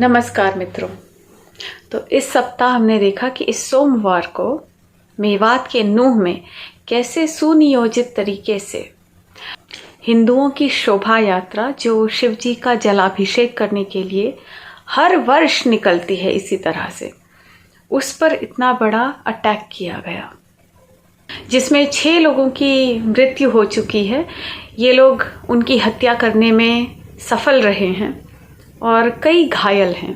नमस्कार मित्रों। तो इस सप्ताह हमने देखा कि इस सोमवार को मेवात के नूह में कैसे सुनियोजित तरीके से हिंदुओं की शोभा यात्रा जो शिव जी का जलाभिषेक करने के लिए हर वर्ष निकलती है, इसी तरह से उस पर इतना बड़ा अटैक किया गया जिसमें 6 लोगों की मृत्यु हो चुकी है। ये लोग उनकी हत्या करने में सफल रहे हैं और कई घायल हैं।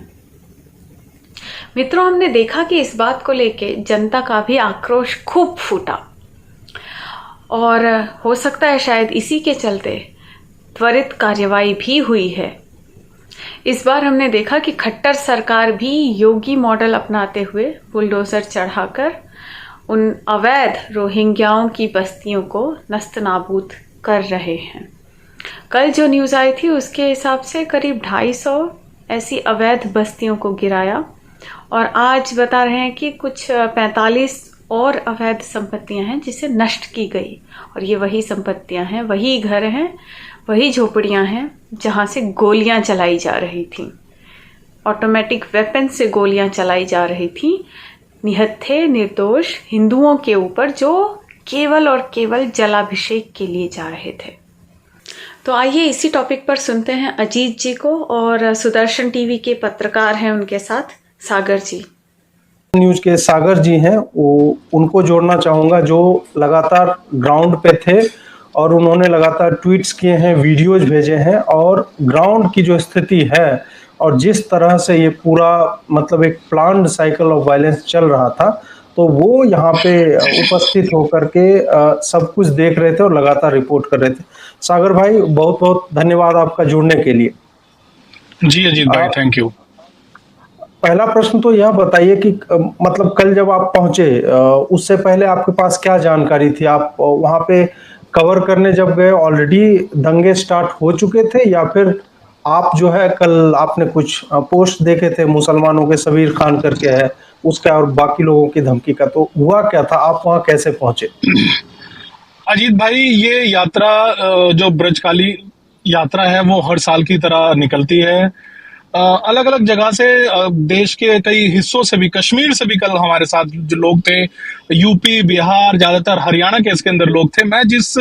मित्रों, हमने देखा कि इस बात को लेके जनता का भी आक्रोश खूब फूटा और हो सकता है शायद इसी के चलते त्वरित कार्यवाही भी हुई है। इस बार हमने देखा कि खट्टर सरकार भी योगी मॉडल अपनाते हुए बुलडोजर चढ़ाकर उन अवैध रोहिंग्याओं की बस्तियों को नस्तनाबूद कर रहे हैं। कल जो न्यूज़ आई थी उसके हिसाब से करीब 250 ऐसी अवैध बस्तियों को गिराया और आज बता रहे हैं कि कुछ 45 और अवैध संपत्तियां हैं जिसे नष्ट की गई। और ये वही संपत्तियां हैं, वही घर हैं, वही झोपड़ियां हैं जहां से गोलियां चलाई जा रही थी, ऑटोमेटिक वेपन से गोलियां चलाई जा रही थी निहत्थे निर्दोष हिंदुओं के ऊपर जो केवल और केवल जलाभिषेक के लिए जा रहे थे। तो आइए इसी टॉपिक पर सुनते हैं अजीत जी को, और सुदर्शन टीवी के पत्रकार हैं उनके साथ सागर जी। न्यूज के सागर जी हैं, वो उनको जोड़ना चाहूंगा जो लगातार ग्राउंड पे थे और उन्होंने लगातार ट्वीट्स किए हैं, वीडियोज भेजे हैं और ग्राउंड की जो स्थिति है और जिस तरह से ये पूरा मतलब एक प्लान्ड साइकिल ऑफ वायलेंस चल रहा था, तो वो यहाँ पे उपस्थित होकर के सब कुछ देख रहे थे और लगातार रिपोर्ट कर रहे थे। सागर भाई, बहुत बहुत धन्यवाद आपका जुड़ने के लिए। जी अजीत भाई, थैंक यू। पहला प्रश्न तो यह बताइए कि मतलब कल जब आप पहुंचे उससे पहले आपके पास क्या जानकारी थी? आप वहां पे कवर करने जब गए ऑलरेडी दंगे स्टार्ट हो चुके थे या फिर आप जो है कल आपने कुछ पोस्ट देखे थे मुसलमानों के सबीर खान करके है उसका और बाकी लोगों की धमकी का, तो हुआ क्या था? आप वहां कैसे पहुंचे? अजीत भाई, ये यात्रा जो ब्रजकाली यात्रा है वो हर साल की तरह निकलती है। अलग अलग जगह से देश के कई हिस्सों से भी, कश्मीर से भी कल हमारे साथ जो लोग थे, यूपी, बिहार, ज्यादातर हरियाणा के इसके अंदर लोग थे। मैं जिस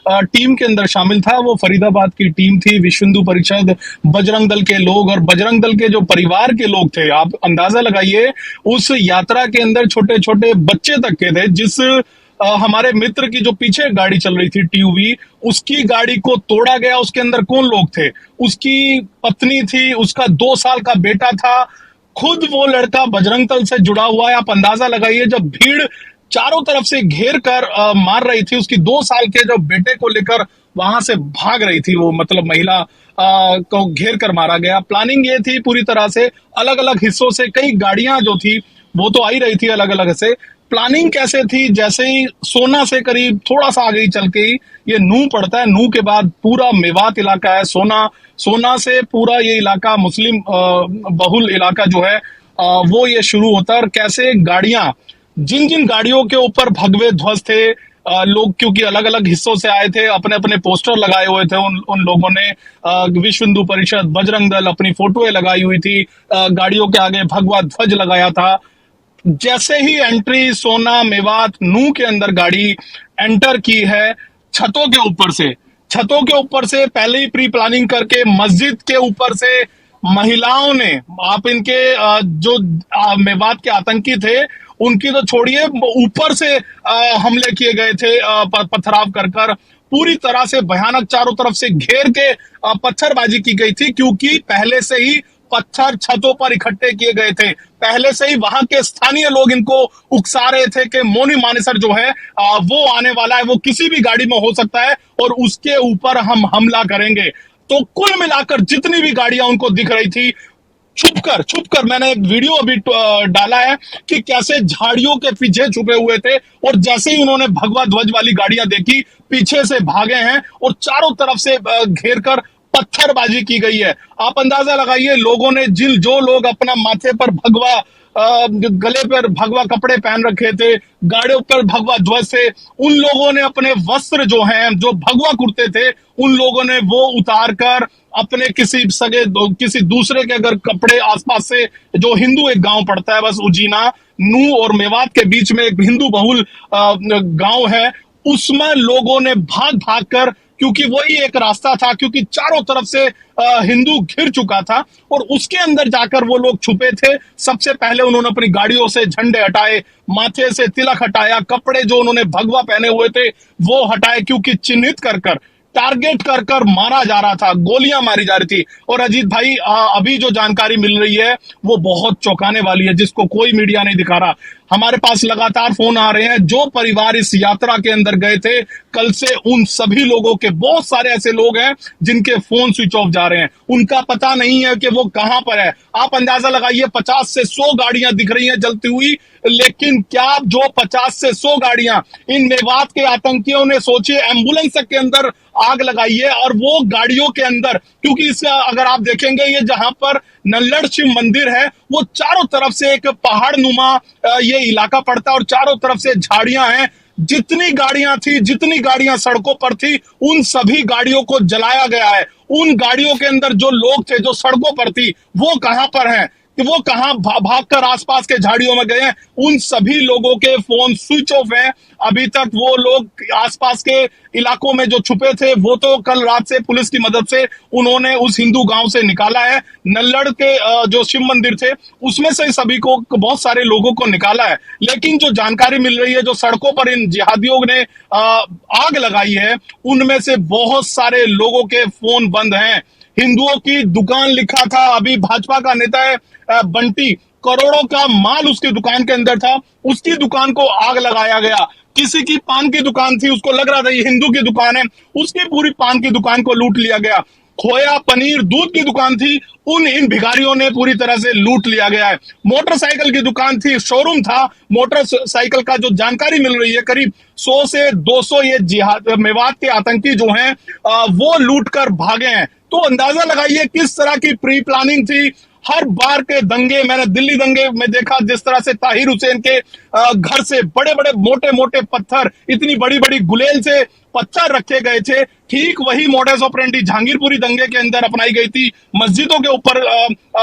टीम के अंदर शामिल था वो फरीदाबाद की टीम थी। विश्व हिंदू परिषद, बजरंग दल के लोग और बजरंग दल के जो परिवार के लोग थे, आप अंदाजा लगाइए उस यात्रा के अंदर छोटे छोटे बच्चे तक के थे। जिस हमारे मित्र की जो पीछे गाड़ी चल रही थी टीयूवी, उसकी गाड़ी को तोड़ा गया। उसके अंदर कौन लोग थे? उसकी पत्नी थी, उसका 2 साल का बेटा था, खुद वो लड़का बजरंग दल से जुड़ा हुआ है। आप अंदाजा लगाइए, जब भीड़ चारों तरफ से घेर कर मार रही थी, उसकी 2 साल के जो बेटे को लेकर वहां से भाग रही थी वो, मतलब महिला को घेर कर मारा गया। प्लानिंग ये थी पूरी तरह से, अलग अलग हिस्सों से कई गाड़ियां जो थी वो तो आई रही थी अलग अलग से। प्लानिंग कैसे थी? जैसे ही सोना से करीब थोड़ा सा आगे ही चल के ही ये नूह पड़ता है, नूह के बाद पूरा मेवात इलाका है। सोना से पूरा ये इलाका मुस्लिम बहुल इलाका जो है वो ये शुरू होता है। और कैसे गाड़ियां, जिन जिन गाड़ियों के ऊपर भगवे ध्वज थे, लोग क्योंकि अलग अलग हिस्सों से आए थे, अपने अपने पोस्टर लगाए हुए थे उन लोगों ने। विश्व हिंदू परिषद, बजरंग दल अपनी फोटोएं लगाई हुई थी, गाड़ियों के आगे भगवा ध्वज लगाया था। जैसे ही एंट्री सोना मेवात नूह के अंदर गाड़ी एंटर की है, छतों के ऊपर से पहले ही प्री प्लानिंग करके मस्जिद के ऊपर से महिलाओं ने, आप इनके जो मेवात के आतंकी थे उनकी तो छोड़िए, ऊपर से हमले किए गए थे पथराव कर पूरी तरह से भयानक। चारों तरफ से घेर के पत्थरबाजी की गई थी क्योंकि पहले से ही पत्थर छतों पर इकट्ठे किए गए थे। पहले से ही वहां के स्थानीय लोग इनको उकसा रहे थे कि मोनी मानेसर जो है वो आने वाला है, वो किसी भी गाड़ी में हो सकता है और उसके ऊपर हम हमला करेंगे। तो कुल मिलाकर जितनी भी गाड़ियां उनको दिख रही थी, छुपकर मैंने एक वीडियो अभी डाला है कि कैसे झाड़ियों के पीछे छुपे हुए थे और जैसे ही उन्होंने भगवा ध्वज वाली गाड़ियां देखी, पीछे से भागे हैं और चारों तरफ से घेर कर पत्थरबाजी की गई है। आप अंदाजा लगाइए, लोगों ने जो लोग अपना माथे पर भगवा गले पर भगवा कपड़े पहन रखे थे, गाड़ियों पर भगवा ध्वज थे, उन लोगों ने अपने वस्त्र जो हैं, जो भगवा कुर्ते थे, उन लोगों ने वो उतार कर अपने किसी दूसरे के अगर कपड़े आसपास से, जो हिंदू एक गांव पड़ता है बस उजीना, नू और मेवात के बीच में एक हिंदू बहुल गांव है, उसमें लोगों ने भाग भाग कर, क्योंकि वही एक रास्ता था, क्योंकि चारों तरफ से हिंदू घिर चुका था और उसके अंदर जाकर वो लोग छुपे थे। सबसे पहले उन्होंने अपनी गाड़ियों से झंडे हटाए, माथे से तिलक हटाया, कपड़े जो उन्होंने भगवा पहने हुए थे वो हटाए, क्योंकि चिन्हित कर कर, टारगेट कर कर मारा जा रहा था, गोलियां मारी जा रही थी। और अजीत भाई, अभी जो जानकारी मिल रही है वो बहुत चौंकाने वाली है, जिसको कोई मीडिया नहीं दिखा रहा। हमारे पास लगातार फोन आ रहे हैं, जो परिवार इस यात्रा के अंदर गए थे, कल से उन सभी लोगों के, बहुत सारे ऐसे लोग हैं जिनके फोन स्विच ऑफ जा रहे हैं, उनका पता नहीं है कि वो कहां पर है। आप अंदाजा लगाइए, 50 से 100 गाड़ियां दिख रही हैं जलती हुई, लेकिन क्या जो 50 से 100 गाड़ियां इन मेवात के आतंकियों ने, सोचिए एम्बुलेंस के अंदर आग लगाई है, और वो गाड़ियों के अंदर, क्योंकि इसका अगर आप देखेंगे, ये जहां पर नल्लड़ शिव मंदिर है, वो चारों तरफ से एक पहाड़ नुमा ये इलाका पड़ता है और चारों तरफ से झाड़ियां हैं। जितनी गाड़ियां थी, जितनी गाड़ियां सड़कों पर थी, उन सभी गाड़ियों को जलाया गया है। उन गाड़ियों के अंदर जो लोग थे, जो सड़कों पर थी, वो कहां पर हैं, कि वो कहां भागकर आसपास के झाड़ियों में गए हैं। उन सभी लोगों के फोन स्विच ऑफ हैं। अभी तक वो लोग आसपास के इलाकों में जो छुपे थे, वो तो कल रात से पुलिस की मदद से उन्होंने उस हिंदू गांव से निकाला है। नल्लड़ के जो शिव मंदिर थे, उसमें से सभी को, बहुत सारे लोगों को निकाला है। लेकिन जो जानकारी मिल रही है, जो सड़कों पर इन जिहादियों ने आग लगाई है, उनमें से बहुत सारे लोगों के फोन बंद हैं। हिंदुओं की दुकान लिखा था, अभी भाजपा का नेता है बंटी, करोड़ों का माल उसकी दुकान के अंदर था, उसकी दुकान को आग लगाया गया। किसी की पान की दुकान थी, उसको लग रहा था ये हिंदू की दुकान है, उसकी पूरी पान की दुकान को लूट लिया गया। खोया, पनीर, दूध की दुकान थी, इन भिखारियों ने पूरी तरह से लूट लिया गया है। मोटरसाइकिल की दुकान थी, शोरूम था मोटरसाइकिल का, जो जानकारी मिल रही है करीब 100 से 200 ये मेवात के आतंकी जो हैं वो लूट कर भागे हैं। तो अंदाजा लगाइए किस तरह की प्री प्लानिंग थी। हर बार के दंगे, मैंने दिल्ली दंगे में देखा, जिस तरह से ताहिर हुसैन के घर से बड़े बड़े मोटे मोटे पत्थर, इतनी बड़ी बड़ी गुलेल से पत्थर रखे गए थे, ठीक वही मॉडस ऑपरेंडी जहांगीरपुरी दंगे के अंदर अपनाई गई थी। मस्जिदों के ऊपर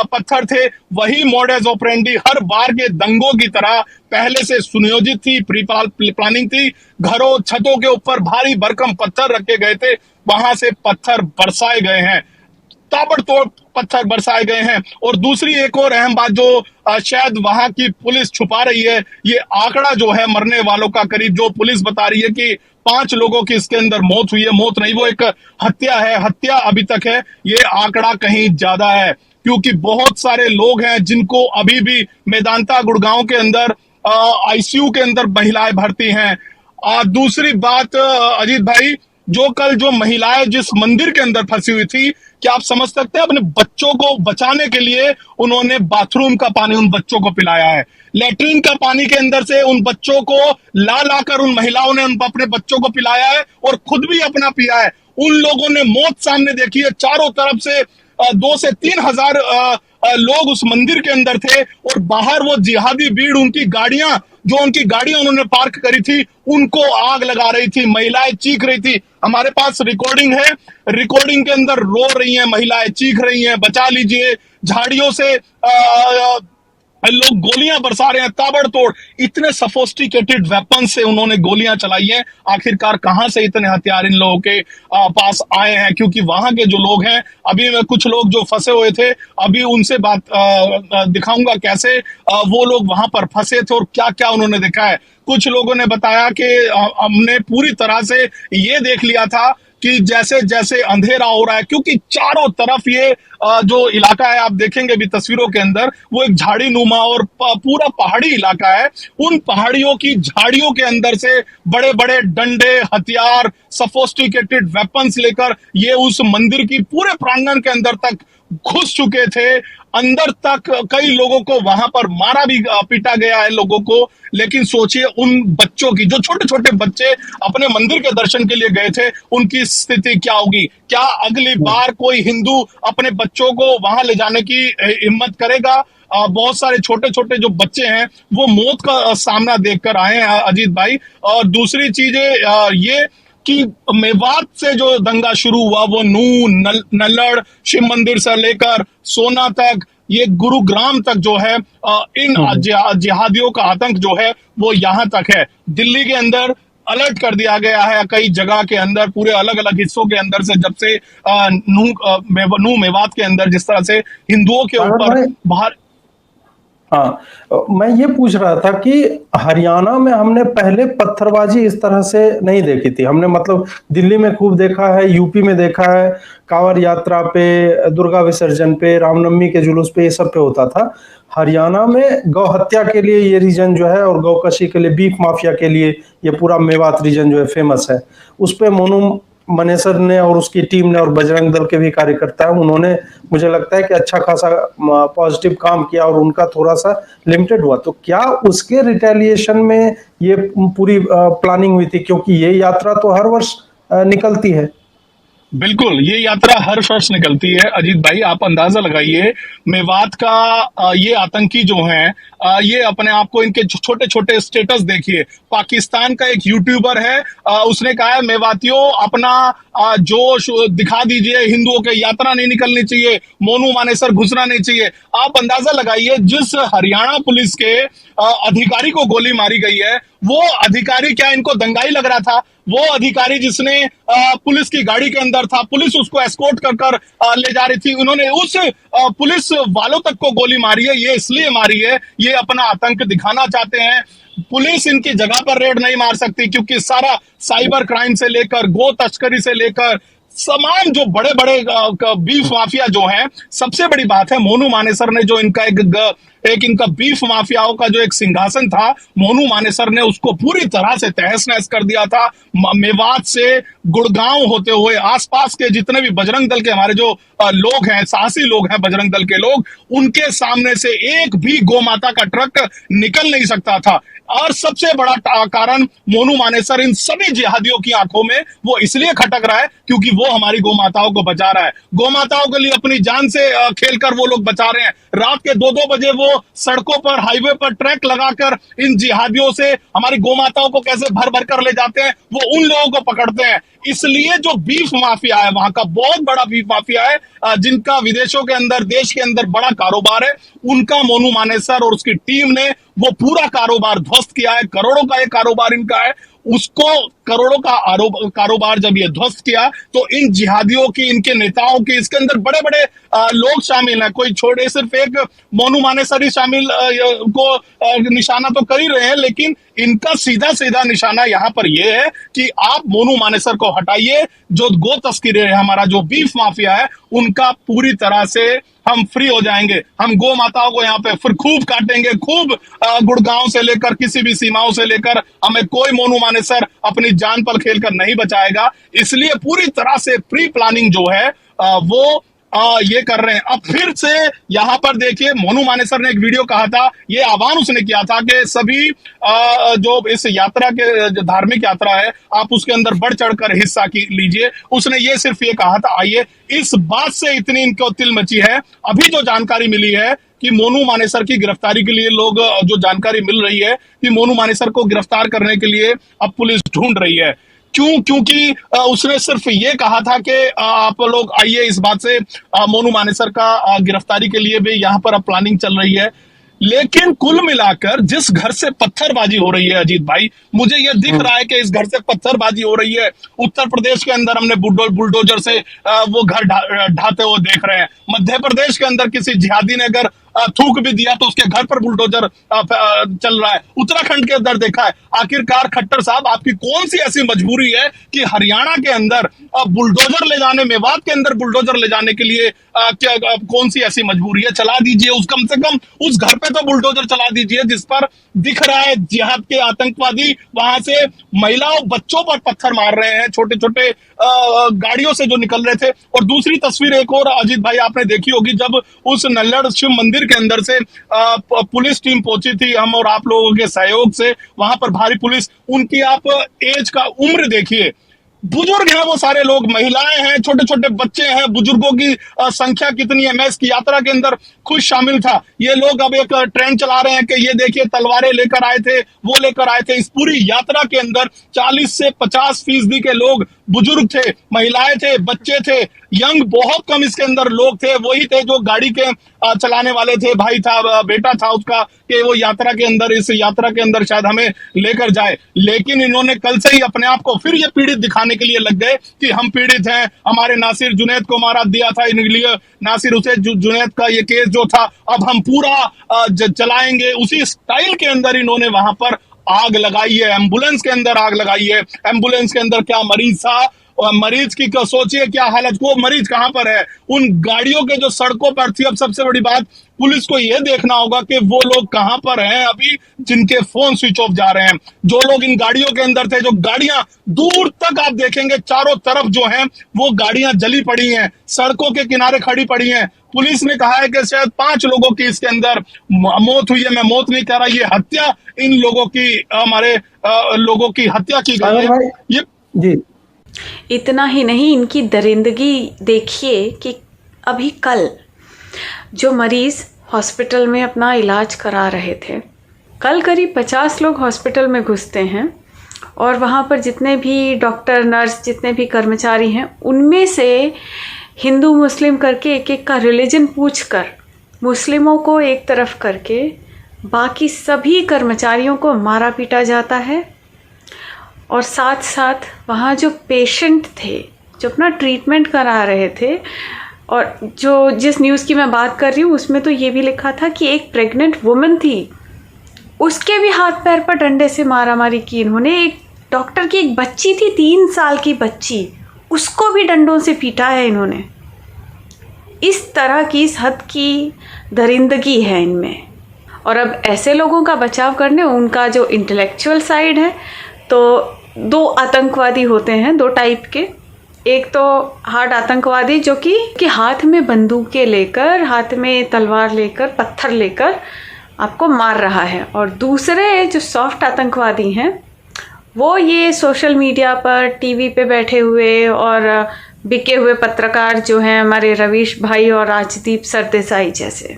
पत्थर थे, वही मॉडस ऑपरेंडी हर बार के दंगों की तरह पहले से सुनियोजित थी, प्री प्लानिंग थी। घरों, छतों के ऊपर भारी भरकम पत्थर रखे गए थे, वहां से पत्थर बरसाए गए हैं, ताबड़तोड़ पत्थर बरसाए गए हैं। और दूसरी एक और अहम बात जो शायद वहां की पुलिस छुपा रही है, ये आंकड़ा जो है मरने वालों का, करीब जो पुलिस बता रही है कि 5 लोगों की इसके अंदर मौत हुई है, मौत नहीं, वो एक हत्या है, हत्या अभी तक है। ये आंकड़ा कहीं ज्यादा है, क्योंकि बहुत सारे लोग हैं जिनको अभी भी मेदांता गुड़गांव के अंदर आईसीयू के अंदर महिलाएं भर्ती हैं। दूसरी बात अजीत भाई, जो कल जो महिलाएं जिस मंदिर के अंदर फंसी हुई थी, क्या आप समझ सकते हैं, अपने बच्चों को बचाने के लिए उन्होंने बाथरूम का पानी उन बच्चों को पिलाया है। लेटरिन का पानी के अंदर से उन बच्चों को ला लाकर उन महिलाओं ने अपने बच्चों को पिलाया है और खुद भी अपना पिया है। उन लोगों ने मौत सामने देखी है। चारों तरफ से 2 से 3 हजार लोग उस मंदिर के अंदर थे और बाहर वो जिहादी भीड़, उनकी गाड़ियां, जो उनकी गाड़ियां उन्होंने पार्क करी थी, उनको आग लगा रही थी, महिलाएं चीख रही थी। हमारे पास रिकॉर्डिंग है, रिकॉर्डिंग के अंदर रो रही हैं महिलाएं, चीख रही हैं, बचा लीजिए। झाड़ियों से लोग गोलियां बरसा रहे हैं, ताबड़तोड़। इतने सफोस्टिकेटेड वेपन से उन्होंने गोलियां चलाई हैं। आखिरकार कहां से इतने हथियार इन लोगों के पास आए हैं? क्योंकि वहां के जो लोग हैं, अभी मैं कुछ लोग जो फंसे हुए थे, अभी उनसे बात दिखाऊंगा कैसे वो लोग वहां पर फंसे थे और क्या क्या उन्होंने देखा है। कुछ लोगों ने बताया कि हमने पूरी तरह से ये देख लिया था कि जैसे जैसे अंधेरा हो रहा है, क्योंकि चारों तरफ ये जो इलाका है, आप देखेंगे भी तस्वीरों के अंदर, वो एक झाड़ी नुमा और पूरा पहाड़ी इलाका है। उन पहाड़ियों की झाड़ियों के अंदर से बड़े बड़े डंडे, हथियार, सफोस्टिकेटेड वेपन्स लेकर ये उस मंदिर की पूरे प्रांगण के अंदर तक घुस चुके थे। अंदर तक कई लोगों को वहां पर मारा भी, पीटा गया है लोगों को। लेकिन सोचिए उन बच्चों की, जो छोटे छोटे बच्चे अपने मंदिर के दर्शन के लिए गए थे, उनकी स्थिति क्या होगी? क्या अगली बार कोई हिंदू अपने बच्चों को वहां ले जाने की हिम्मत करेगा? बहुत सारे छोटे छोटे जो बच्चे हैं वो मौत का सामना देखकर आए हैं अजीत भाई। और दूसरी चीजें ये कि मेवात से जो दंगा शुरू हुआ वो नून नल्लड़ शिव मंदिर से लेकर सोना तक, ये गुरुग्राम तक जो है इन जिहादियों का आतंक जो है वो यहां तक है। दिल्ली के अंदर अलर्ट कर दिया गया है कई जगह के अंदर, पूरे अलग अलग हिस्सों के अंदर से, जब से नू मेवात के अंदर जिस तरह से हिंदुओं के ऊपर बाहर। हाँ, मैं ये पूछ रहा था कि हरियाणा में हमने पहले पत्थरबाजी इस तरह से नहीं देखी थी। हमने मतलब दिल्ली में खूब देखा है, यूपी में देखा है, कांवड़ यात्रा पे, दुर्गा विसर्जन पे, रामनवमी के जुलूस पे, ये सब पे होता था। हरियाणा में गौ हत्या के लिए ये रीजन जो है, और गौकशी के लिए, बीफ माफिया के लिए ये पूरा मेवात रीजन जो है फेमस है। उस पे मोनू मनेसर ने और उसकी टीम ने और बजरंग दल के भी कार्यकर्ता है, उन्होंने मुझे लगता है कि अच्छा खासा पॉजिटिव काम किया और उनका थोड़ा सा लिमिटेड हुआ। तो क्या उसके रिटेलिएशन में ये पूरी प्लानिंग हुई थी? क्योंकि ये यात्रा तो हर वर्ष निकलती है। बिल्कुल, ये यात्रा हर वर्ष निकलती है अजीत भाई। आप अंदाजा लगाइए, मेवात का ये आतंकी जो हैं, ये अपने आप को, इनके छोटे छोटे स्टेटस देखिए। पाकिस्तान का एक यूट्यूबर है, उसने कहा है मेवातियों अपना जोश दिखा दीजिए, हिंदुओं के यात्रा नहीं निकलनी चाहिए, मोनू मानेसर घुसना नहीं चाहिए। आप अंदाजा लगाइए, जिस हरियाणा पुलिस के अधिकारी को गोली मारी गई है, वो अधिकारी क्या इनको दंगाई लग रहा था? वो अधिकारी जिसने पुलिस की गाड़ी के अंदर था, पुलिस उसको एस्कॉर्ट कर कर ले जा रही थी, उन्होंने उस पुलिस वालों तक को गोली मारी है। ये इसलिए मारी है, ये अपना आतंक दिखाना चाहते हैं। पुलिस इनकी जगह पर रेड नहीं मार सकती, क्योंकि सारा साइबर क्राइम से लेकर गो तस्करी से लेकर तमाम जो बड़े बड़े बीफ माफिया जो हैं, सबसे बड़ी बात है मोनू मानेसर ने जो इनका एक इनका बीफ माफियाओं का जो एक सिंहासन था, मोनू मानेसर ने उसको पूरी तरह से तहस नहस कर दिया था। मेवात से गुड़गांव होते हुए आसपास के जितने भी बजरंग दल के हमारे जो लोग हैं, साहसी लोग हैं बजरंग दल के लोग, उनके सामने से एक भी गौ माता का ट्रक निकल नहीं सकता था। और सबसे बड़ा कारण मोनू मानेसर इन सभी जिहादियों की आंखों में वो इसलिए खटक रहा है क्योंकि वो हमारी गौ माताओं को बचा रहा है। गौ माताओं के लिए अपनी जान से खेलकर वो लोग बचा रहे हैं। रात के 2-2 बजे वो सड़कों पर, हाईवे पर ट्रैक लगाकर इन जिहादियों से हमारी गौ माताओं को कैसे भर भर कर ले जाते हैं, वो उन लोगों को पकड़ते हैं। इसलिए जो बीफ माफिया है, वहां का बहुत बड़ा बीफ माफिया है, जिनका विदेशों के अंदर, देश के अंदर बड़ा कारोबार है, उनका मोनू मानेसर और उसकी टीम ने वो पूरा कारोबार ध्वस्त किया है। करोड़ों का ये कारोबार इनका है। उसको करोड़ों का कारोबार जब ये ध्वस्त किया, तो इन जिहादियों की, इनके नेताओं की, इसके अंदर बड़े बड़े लोग शामिल हैं। कोई छोड़े, सिर्फ एक मोनू मानेसर ही शामिल को निशाना तो कर ही रहे हैं, लेकिन इनका सीधा सीधा निशाना यहां पर यह है कि आप मोनू मानेसर को हटाइए। जो गो तस्करी है, हमारा जो बीफ माफिया है, उनका पूरी तरह से हम फ्री हो जाएंगे। हम गौ माताओं को यहाँ पे फिर खूब काटेंगे, खूब गुड़गांव से लेकर किसी भी सीमाओं से लेकर हमें कोई मोनू मानेसर अपनी जान पर खेलकर नहीं बचाएगा। इसलिए पूरी तरह से प्री प्लानिंग जो है वो ये कर रहे हैं। अब फिर से यहां पर देखिए, मोनू मानेसर ने एक वीडियो कहा था, ये आह्वान उसने किया था कि सभी जो इस यात्रा के, जो धार्मिक यात्रा है, आप उसके अंदर बढ़ चढ़कर हिस्सा लीजिए। उसने ये सिर्फ ये कहा था। आइए, इस बात से इतनी इनको तिल मची है। अभी जो जानकारी मिली है कि मोनू मानेसर की गिरफ्तारी के लिए लोग, जो जानकारी मिल रही है कि मोनू मानेसर को गिरफ्तार करने के लिए अब पुलिस ढूंढ रही है। क्योंकि उसने सिर्फ ये कहा था कि आप लोग आइए, इस बात से मोनू मानेसर का गिरफ्तारी के लिए भी यहां पर अब प्लानिंग चल रही है। लेकिन कुल मिलाकर जिस घर से पत्थरबाजी हो रही है अजीत भाई, मुझे यह दिख रहा है कि इस घर से पत्थरबाजी हो रही है। उत्तर प्रदेश के अंदर हमने बुलडोजर से वो घर ढाते हुए देख रहे हैं। मध्य प्रदेश के अंदर किसी जिहादी ने अगर थूक भी दिया तो उसके घर पर बुलडोजर चल रहा है। उत्तराखंड के अंदर देखा है। आखिरकार खट्टर साहब, आपकी कौन सी ऐसी मजबूरी है कि हरियाणा के अंदर बुलडोजर ले जाने, मेवात के अंदर बुलडोजर ले जाने के लिए क्या कौन सी ऐसी मजबूरी है? चला दीजिए उस, कम से कम उस घर पे तो बुलडोजर चला दीजिए जिस पर दिख रहा है जिहाद के आतंकवादी वहां से महिलाओं, बच्चों पर पत्थर मार रहे हैं, छोटे छोटे गाड़ियों से जो निकल रहे थे। और दूसरी तस्वीर एक और अजीत भाई आपने देखी होगी, जब उस नल्लड़ शिव मंदिर के अंदर से पुलिस टीम पहुंची थी, हम और आप लोगों के सहयोग से, वहां पर भारी पुलिस, उनकी आप एज का उम्र देखिए, बुजुर्ग हैं वो सारे लोग, महिलाएं हैं, छोटे छोटे बच्चे हैं, बुजुर्गों की संख्या कितनी है। मैं इसकी यात्रा के अंदर खुद शामिल था। ये लोग अब एक ट्रेंड चला रहे हैं कि ये देखिए तलवारें लेकर आए थे, वो लेकर आए थे। इस पूरी यात्रा के अंदर 40 से 50% के लोग बुजुर्ग थे, महिलाएं थे, बच्चे थे, यंग बहुत कम इसके अंदर लोग थे। वही थे जो गाड़ी के चलाने वाले थे, भाई था, बेटा था उसका, कि वो यात्रा के अंदर, इस यात्रा के अंदर शायद हमें लेकर जाए। लेकिन इन्होंने कल से ही अपने आप को फिर ये पीड़ित दिखाने के लिए लग गए कि हम पीड़ित हैं, हमारे नासिर जुनैद को मारा दिया था इनके लिए, नासिर हुसैन जुनैद का ये केस जो था अब हम पूरा चलाएंगे। उसी स्टाइल के अंदर इन्होंने वहां पर आग लगाई है, एम्बुलेंस के अंदर आग लगाई है। एम्बुलेंस के अंदर क्या मरीज था, और मरीज की सोचिए क्या हालत, वो मरीज कहां पर है, उन गाड़ियों के जो सड़कों पर थी। अब सबसे बड़ी बात, पुलिस को यह देखना होगा कि वो लोग कहां पर हैं अभी जिनके फोन स्विच ऑफ जा रहे हैं। जो लोग इन गाड़ियों के अंदर थे, जो गाड़ियां दूर तक आप देखेंगे चारों तरफ जो हैं वो गाड़ियां जली पड़ी हैं, सड़कों के किनारे खड़ी पड़ी हैं। पुलिस ने कहा है कि शायद 5 लोगों की इसके अंदर मौत हुई है। मैं मौत नहीं कह रहा, ये हत्या इन लोगों की, हमारे लोगों की हत्या की गई है। ये जी, इतना ही नहीं, इनकी दरिंदगी देखिए कि अभी कल जो मरीज हॉस्पिटल में अपना इलाज करा रहे थे, कल करीब 50 लोग हॉस्पिटल में घुसते हैं और वहाँ पर जितने भी डॉक्टर, नर्स, जितने भी कर्मचारी हैं, उनमें से हिंदू मुस्लिम करके एक एक का रिलीजन पूछकर मुस्लिमों को एक तरफ करके बाकी सभी कर्मचारियों को मारा पीटा जाता है। और साथ साथ वहाँ जो पेशेंट थे, जो अपना ट्रीटमेंट करा रहे थे, और जो जिस न्यूज़ की मैं बात कर रही हूँ उसमें तो ये भी लिखा था कि एक प्रेग्नेंट वुमन थी, उसके भी हाथ पैर पर डंडे से मारामारी की इन्होंने। एक डॉक्टर की एक बच्ची थी, 3 साल की बच्ची, उसको भी डंडों से पीटा है इन्होंने। इस तरह की, इस हद की दरिंदगी है इनमें। और अब ऐसे लोगों का बचाव करने, उनका जो इंटेलेक्चुअल साइड है, तो 2 आतंकवादी होते हैं, 2 टाइप के। एक तो हार्ड आतंकवादी जो कि हाथ में बंदूकें लेकर, हाथ में तलवार लेकर, पत्थर लेकर आपको मार रहा है, और दूसरे जो सॉफ्ट आतंकवादी हैं वो ये सोशल मीडिया पर, टीवी पे बैठे हुए और बिके हुए पत्रकार जो हैं हमारे रवीश भाई और राजदीप सरदेसाई जैसे,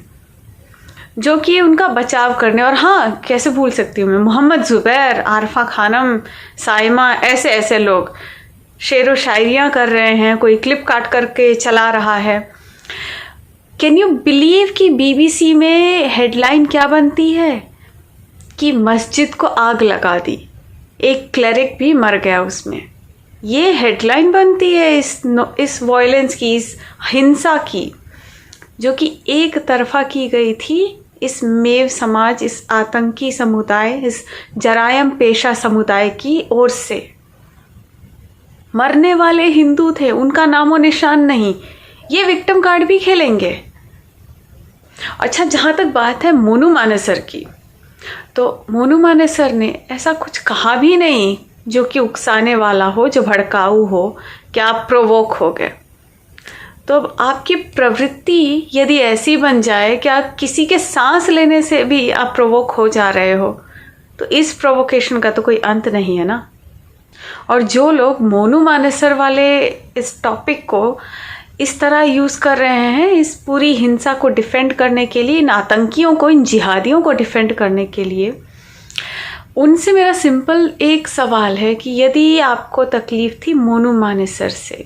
जो कि उनका बचाव करने, और हाँ कैसे भूल सकती हूँ मैं, मोहम्मद ज़ुबैर, आरफा खानम, साइमा, ऐसे ऐसे लोग शेरो शायरियाँ कर रहे हैं, कोई क्लिप काट करके चला रहा है। कैन यू बिलीव कि बीबीसी में हेडलाइन क्या बनती है कि मस्जिद को आग लगा दी, एक क्लरिक भी मर गया उसमें। ये हेडलाइन बनती है इस वॉयलेंस की, इस हिंसा की, जो कि एक तरफा की गई थी इस मेव समाज, इस आतंकी समुदाय, इस जरायम पेशा समुदाय की ओर से। मरने वाले हिंदू थे, उनका नामो निशान नहीं, ये विक्टिम कार्ड भी खेलेंगे। अच्छा, जहाँ तक बात है मोनू मानेसर की, तो मोनू मानेसर ने ऐसा कुछ कहा भी नहीं जो कि उकसाने वाला हो, जो भड़काऊ हो, कि आप प्रोवोक हो गए। तो अब आपकी प्रवृत्ति यदि ऐसी बन जाए कि आप किसी के सांस लेने से भी आप प्रोवोक हो जा रहे हो, तो इस प्रोवोकेशन का तो कोई अंत नहीं है ना। और जो लोग मोनू मानेसर वाले इस टॉपिक को इस तरह यूज़ कर रहे हैं, इस पूरी हिंसा को डिफेंड करने के लिए, इन आतंकियों को, इन जिहादियों को डिफेंड करने के लिए, उनसे मेरा सिंपल एक सवाल है कि यदि आपको तकलीफ थी मोनू मानेसर से,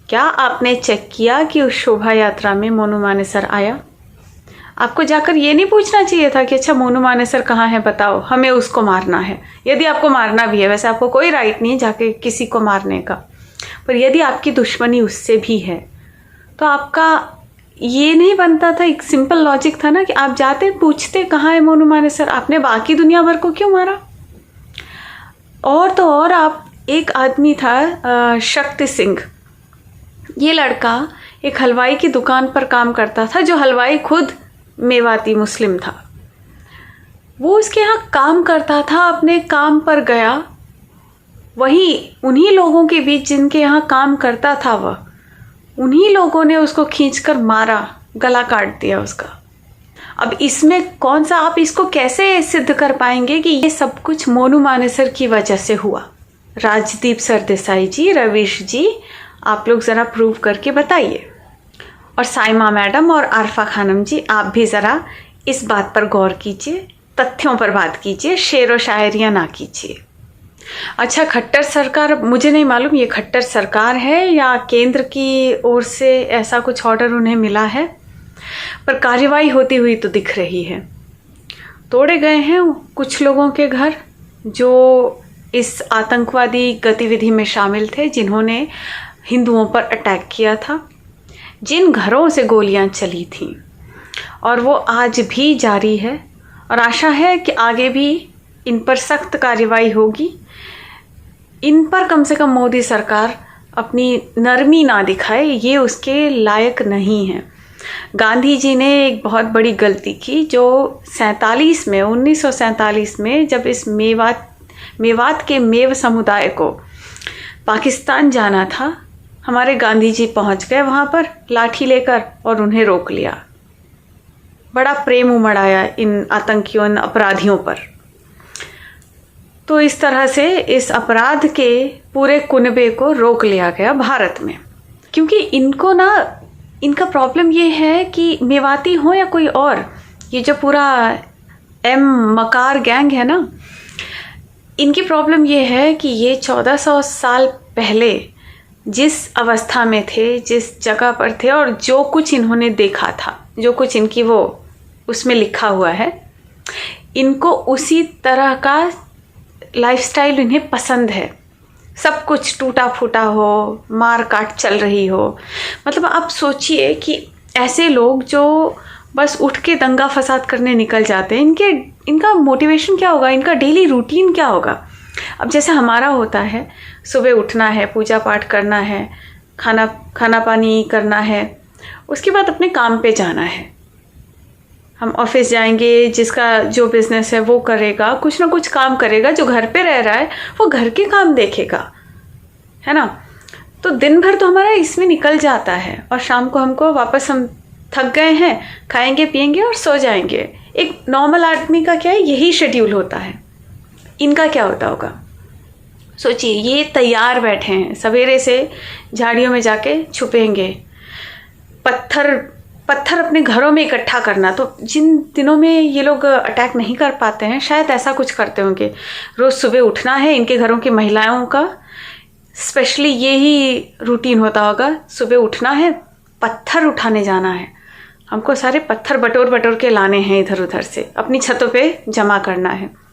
क्या आपने चेक किया कि उस शोभा यात्रा में मोनू मानेसर आया? आपको जाकर ये नहीं पूछना चाहिए था कि अच्छा मोनू मानेसर कहाँ है, बताओ, हमें उसको मारना है। यदि आपको मारना भी है, वैसे आपको कोई राइट नहीं है जाके किसी को मारने का, पर यदि आपकी दुश्मनी उससे भी है तो आपका ये नहीं बनता था, एक सिंपल लॉजिक था ना कि आप जाते पूछते कहाँ है मोनू मानेसर, आपने बाकी दुनिया भर को क्यों मारा? और तो और, आप, एक आदमी था शक्ति सिंह, ये लड़का एक हलवाई की दुकान पर काम करता था, जो हलवाई खुद मेवाती मुस्लिम था। वो उसके यहाँ काम करता था, अपने काम पर गया, वहीं उन्हीं लोगों के बीच जिनके यहाँ काम करता था वह, उन्हीं लोगों ने उसको खींचकर मारा, गला काट दिया उसका। अब इसमें कौन सा, आप इसको कैसे सिद्ध कर पाएंगे कि ये सब कुछ मोनू मानेसर की वजह से हुआ? राजदीप सरदेसाई जी, रवीश जी, आप लोग ज़रा प्रूव करके बताइए। और साइमा मैडम और आरफा खानम जी, आप भी ज़रा इस बात पर गौर कीजिए, तथ्यों पर बात कीजिए, शेर व शायरियाँ ना कीजिए। अच्छा, खट्टर सरकार, मुझे नहीं मालूम ये खट्टर सरकार है या केंद्र की ओर से ऐसा कुछ ऑर्डर उन्हें मिला है, पर कार्रवाई होती हुई तो दिख रही है। तोड़े गए हैं कुछ लोगों के घर जो इस आतंकवादी गतिविधि में शामिल थे, जिन्होंने हिंदुओं पर अटैक किया था, जिन घरों से गोलियां चली थीं, और वो आज भी जारी है। और आशा है कि आगे भी इन पर सख्त कार्रवाई होगी। इन पर कम से कम मोदी सरकार अपनी नरमी ना दिखाए, ये उसके लायक नहीं है। गांधी जी ने एक बहुत बड़ी गलती की जो 1947 में जब इस मेवात के मेव समुदाय को पाकिस्तान जाना था, हमारे गांधी जी पहुंच गए वहाँ पर लाठी लेकर और उन्हें रोक लिया। बड़ा प्रेम उमड़ आया इन आतंकियों, इन अपराधियों पर। तो इस तरह से इस अपराध के पूरे कुनबे को रोक लिया गया भारत में, क्योंकि इनका प्रॉब्लम ये है कि मेवाती हो या कोई और, ये जो पूरा मकार गैंग है ना, इनकी प्रॉब्लम ये है कि ये 1400 साल पहले जिस अवस्था में थे, जिस जगह पर थे, और जो कुछ इन्होंने देखा था, जो कुछ इनकी वो उसमें लिखा हुआ है, इनको उसी तरह का लाइफस्टाइल इन्हें पसंद है। सब कुछ टूटा फूटा हो, मार काट चल रही हो। मतलब आप सोचिए कि ऐसे लोग जो बस उठ के दंगा फसाद करने निकल जाते हैं, इनका मोटिवेशन क्या होगा, इनका डेली रूटीन क्या होगा। अब जैसे हमारा होता है, सुबह उठना है, पूजा पाठ करना है, खाना पानी करना है, उसके बाद अपने काम पे जाना है। हम ऑफिस जाएंगे, जिसका जो बिजनेस है वो करेगा, कुछ ना कुछ काम करेगा। जो घर पे रह रहा है वो घर के काम देखेगा, है ना। तो दिन भर तो हमारा इसमें निकल जाता है, और शाम को हमको वापस, हम थक गए हैं, खाएंगे पिएंगे और सो जाएंगे। एक नॉर्मल आदमी का क्या है, यही शेड्यूल होता है। इनका क्या होता होगा सोचिए। ये तैयार बैठे हैं, सवेरे से झाड़ियों में जाके छुपेंगे, पत्थर अपने घरों में इकट्ठा करना। तो जिन दिनों में ये लोग अटैक नहीं कर पाते हैं, शायद ऐसा कुछ करते होंगे। रोज़ सुबह उठना है, इनके घरों की महिलाओं का स्पेशली यही रूटीन होता होगा। सुबह उठना है, पत्थर उठाने जाना है, हमको सारे पत्थर बटोर के लाने हैं इधर उधर से, अपनी छतों पे जमा करना है।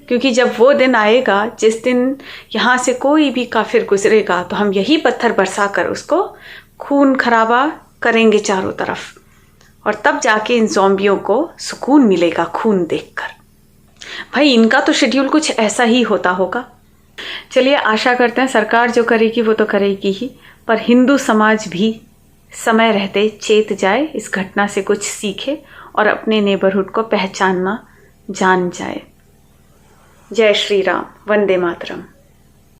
क्योंकि जब वो दिन आएगा जिस दिन यहाँ से कोई भी काफिर गुजरेगा, तो हम यही पत्थर बरसा कर उसको खून खराबा करेंगे चारों तरफ, और तब जाके इन ज़ॉम्बियों को सुकून मिलेगा खून देखकर। भाई इनका तो शेड्यूल कुछ ऐसा ही होता होगा। चलिए, आशा करते हैं सरकार जो करेगी वो तो करेगी ही, पर हिंदू समाज भी समय रहते चेत जाए, इस घटना से कुछ सीखे और अपने नेबरहुड को पहचानना जान जाए। जय श्री राम, वंदे मातरम।